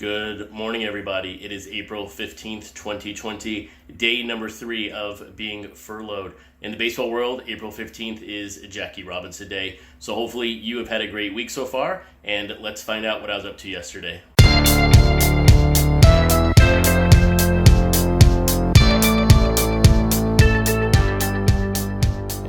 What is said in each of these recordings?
Good morning, everybody. It is April 15th, 2020, day number 3 of being furloughed. In the baseball world, April 15th is Jackie Robinson Day. So hopefully you have had a great week so far, and let's find out what I was up to yesterday.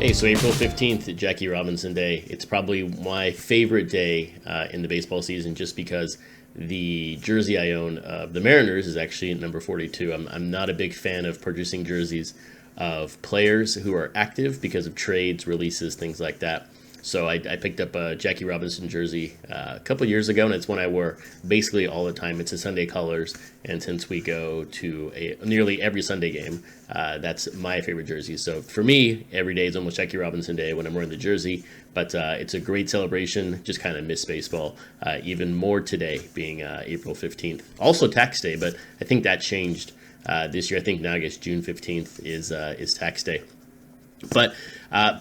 Hey, so April 15th, Jackie Robinson Day. It's probably my favorite day in the baseball season just because the jersey I own of the Mariners is actually number 42. I'm not a big fan of purchasing jerseys of players who are active because of trades, releases, things like that. So I picked up a Jackie Robinson jersey a couple years ago, and it's one I wore basically all the time. It's a Sunday colors, and since we go to nearly every Sunday game, that's my favorite jersey. So for me, every day is almost Jackie Robinson Day when I'm wearing the jersey, but it's a great celebration. Just kind of miss baseball even more today, being April 15th. Also tax day, but I think that changed this year. I think now I guess June 15th is tax day. But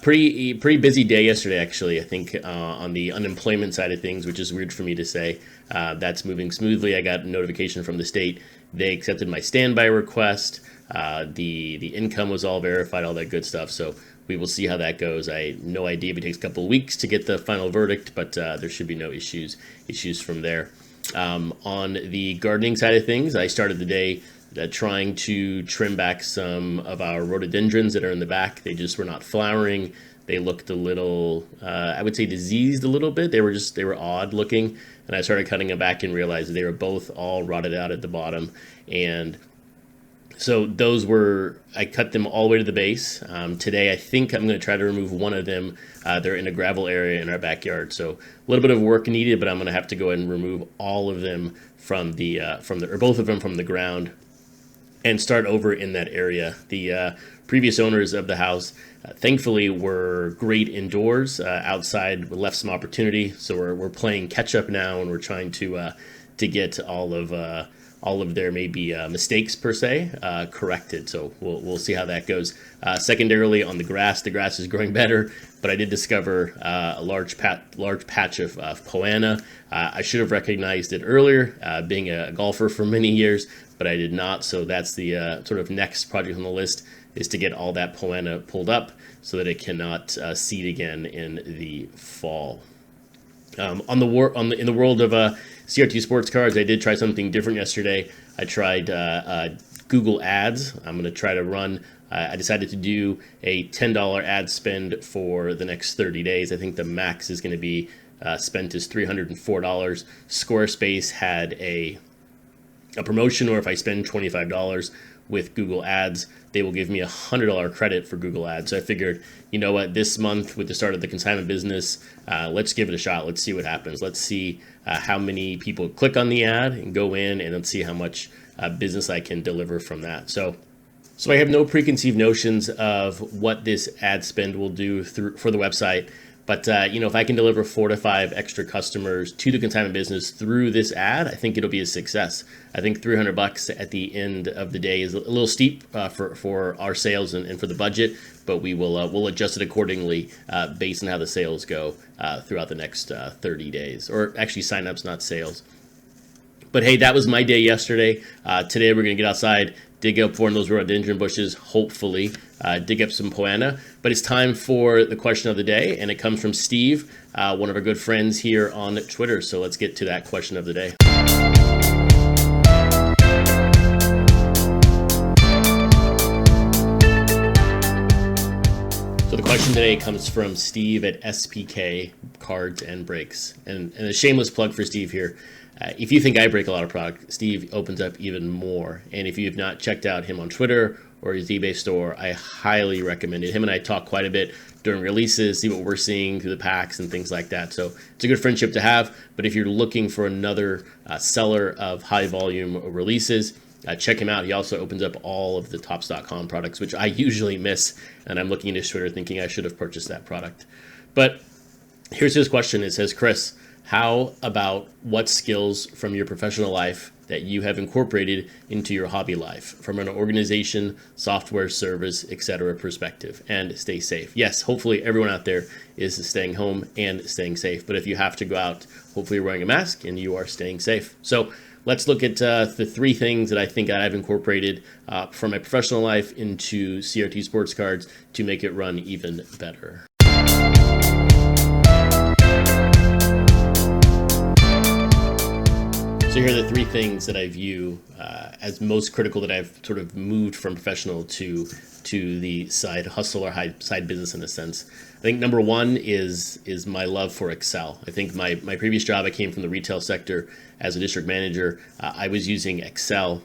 pretty busy day yesterday, actually. I think on the unemployment side of things, which is weird for me to say, that's moving smoothly. I got a notification from the state. They accepted my standby request. The income was all verified, all that good stuff. So we will see how that goes. I have no idea if it takes a couple of weeks to get the final verdict, but there should be no issues from there. On the gardening side of things, I started the day trying to trim back some of our rhododendrons that are in the back. They just were not flowering. They looked a little, I would say diseased a little bit. They were odd looking. And I started cutting them back and realized that they were both all rotted out at the bottom. And so I cut them all the way to the base. Today, I think I'm going to try to remove one of them. They're in a gravel area in our backyard. So a little bit of work needed, but I'm going to have to go ahead and remove all of them or both of them from the ground, and start over in that area. The previous owners of the house, thankfully, were great indoors. Outside, we left some opportunity, so we're playing catch up now, and we're trying to get all of their maybe mistakes per se corrected. So we'll see how that goes. Secondarily, on the grass is growing better, but I did discover a large patch of poana. I should have recognized it earlier, being a golfer for many years, but I did not. So that's the sort of next project on the list, is to get all that poana pulled up so that it cannot seed again in the fall. In the world of CRT sports cards, I did try something different yesterday. I tried Google Ads. I'm going to try to run. I decided to do a $10 ad spend for the next 30 days. I think the max is going to be spent is $304. Squarespace had a promotion, or if I spend $25 with Google Ads, they will give me a $100 credit for Google Ads. So I figured, you know what, this month with the start of the consignment business, let's give it a shot. Let's see what happens. Let's see how many people click on the ad and go in, and let's see how much business I can deliver from that. So I have no preconceived notions of what this ad spend will do for the website. But, if I can deliver 4 to 5 extra customers to the consignment business through this ad, I think it'll be a success. I think $300 at the end of the day is a little steep for our sales and for the budget, but we'll adjust it accordingly based on how the sales go throughout the next 30 days. Or actually signups, not sales. But hey, that was my day yesterday. Today we're going to get outside, dig up one of those rhododendron bushes, hopefully, dig up some poana. But it's time for the question of the day, and it comes from Steve, one of our good friends here on Twitter. So let's get to that question of the day. So the question today comes from Steve at SPK Cards and Breaks. And a shameless plug for Steve here. If you think I break a lot of product, Steve opens up even more. And if you have not checked out him on Twitter or his eBay store, I highly recommend it. Him and I talk quite a bit during releases, see what we're seeing through the packs and things like that. So it's a good friendship to have. But if you're looking for another seller of high volume releases, check him out. He also opens up all of the Topps.com products, which I usually miss. And I'm looking at his Twitter thinking I should have purchased that product. But here's his question. It says, Chris, how about what skills from your professional life that you have incorporated into your hobby life from an organization, software, service, etc. perspective? And stay safe. Yes, hopefully everyone out there is staying home and staying safe. But if you have to go out, hopefully you're wearing a mask and you are staying safe. So let's look at the three things that I think I've incorporated from my professional life into CRT Sports Cards to make it run even better. So here are the three things that I view as most critical that I've sort of moved from professional to the side hustle or side business in a sense. I think number one is my love for Excel. I think my previous job, I came from the retail sector as a district manager. I was using Excel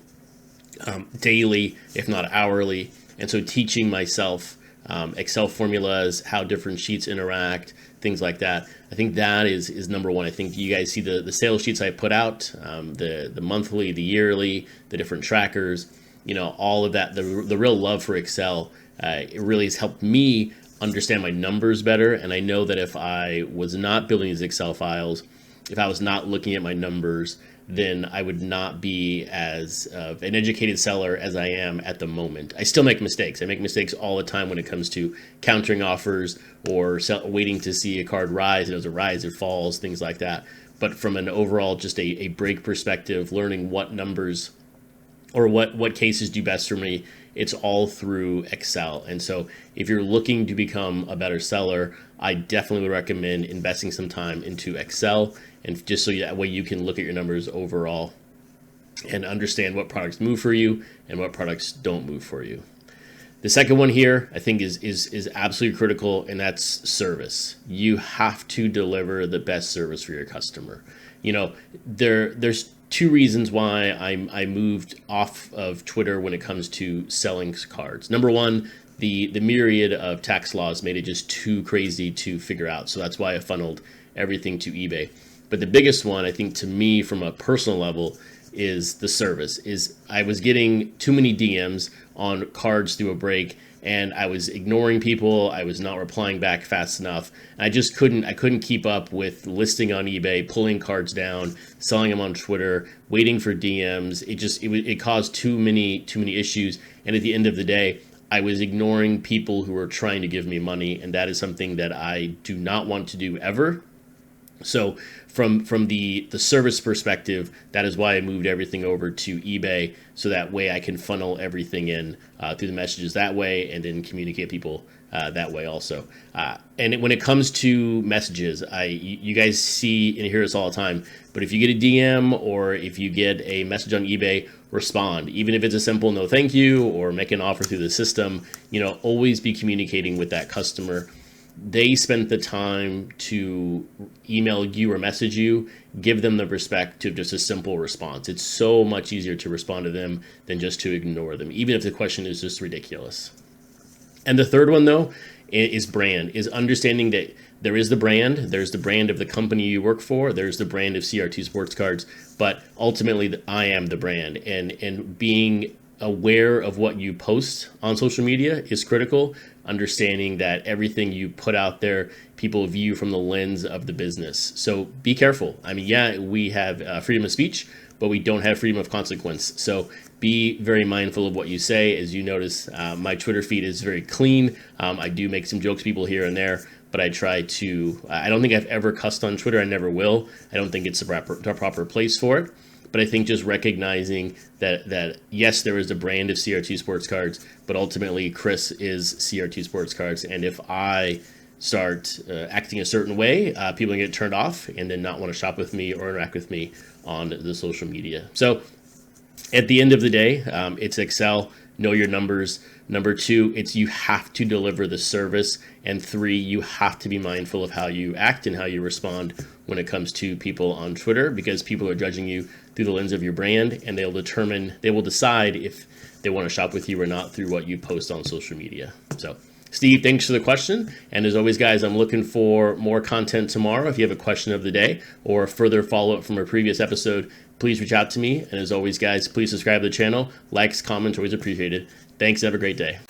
daily, if not hourly. And so teaching myself Excel formulas, how different sheets interact, things like that. I think that is number one. I think you guys see the sales sheets I put out, the monthly, the yearly, the different trackers, all of that, the real love for Excel, it really has helped me understand my numbers better. And I know that if I was not building these Excel files, if I was not looking at my numbers, then I would not be as an educated seller as I am at the moment. I still make mistakes. I make mistakes all the time when it comes to countering offers or waiting to see a card rise. It rise, it falls, things like that. But from an overall, just a break perspective, learning what numbers or what cases do best for me, it's all through Excel. And so if you're looking to become a better seller, I definitely would recommend investing some time into Excel, and just so that way you can look at your numbers overall and understand what products move for you and what products don't move for you. The second one here, I think, is absolutely critical, and that's service. You have to deliver the best service for your customer. There's two reasons why I moved off of Twitter when it comes to selling cards. Number one, the myriad of tax laws made it just too crazy to figure out. So that's why I funneled everything to eBay. But the biggest one, I think, to me from a personal level is the service. I was getting too many DMs on cards through a break, and I was ignoring people. I was not replying back fast enough. I couldn't keep up with listing on eBay, pulling cards down, selling them on Twitter, waiting for DMs. It caused too many issues. And at the end of the day, I was ignoring people who were trying to give me money, and that is something that I do not want to do ever. So from the service perspective, that is why I moved everything over to eBay, so that way I can funnel everything in through the messages that way, and then communicate people that way also. And when it comes to messages, you guys see and hear this all the time, but if you get a DM or if you get a message on eBay, respond. Even if it's a simple no thank you or make an offer through the system, always be communicating with that customer. They spent the time to email you or message you. Give them the respect to just a simple response. It's so much easier to respond to them than just to ignore them, even if the question is just ridiculous. And the third one, though, is brand, is understanding that there is the brand. There's the brand of the company you work for. There's the brand of CRT Sports Cards. But ultimately, I am the brand. And being aware of what you post on social media is critical. Understanding that everything you put out there, people view from the lens of the business. So be careful. I mean, yeah, we have freedom of speech, but we don't have freedom of consequence. So be very mindful of what you say. As you notice, my Twitter feed is very clean. I do make some jokes, people here and there, but I try to, I don't think I've ever cussed on Twitter. I never will. I don't think it's the proper place for it. But I think just recognizing that yes, there is a brand of CRT Sports Cards, but ultimately Chris is CRT Sports Cards. And if I start acting a certain way, people can get turned off and then not want to shop with me or interact with me on the social media. So at the end of the day, it's Excel, know your numbers. Number two, it's you have to deliver the service. And three, you have to be mindful of how you act and how you respond when it comes to people on Twitter, because people are judging you through the lens of your brand, and they will decide if they want to shop with you or not through what you post on social media. So Steve, thanks for the question. And as always, guys, I'm looking for more content tomorrow. If you have a question of the day or further follow-up from a previous episode, please reach out to me. And as always, guys, please subscribe to the channel. Likes, comments, always appreciated. Thanks. Have a great day.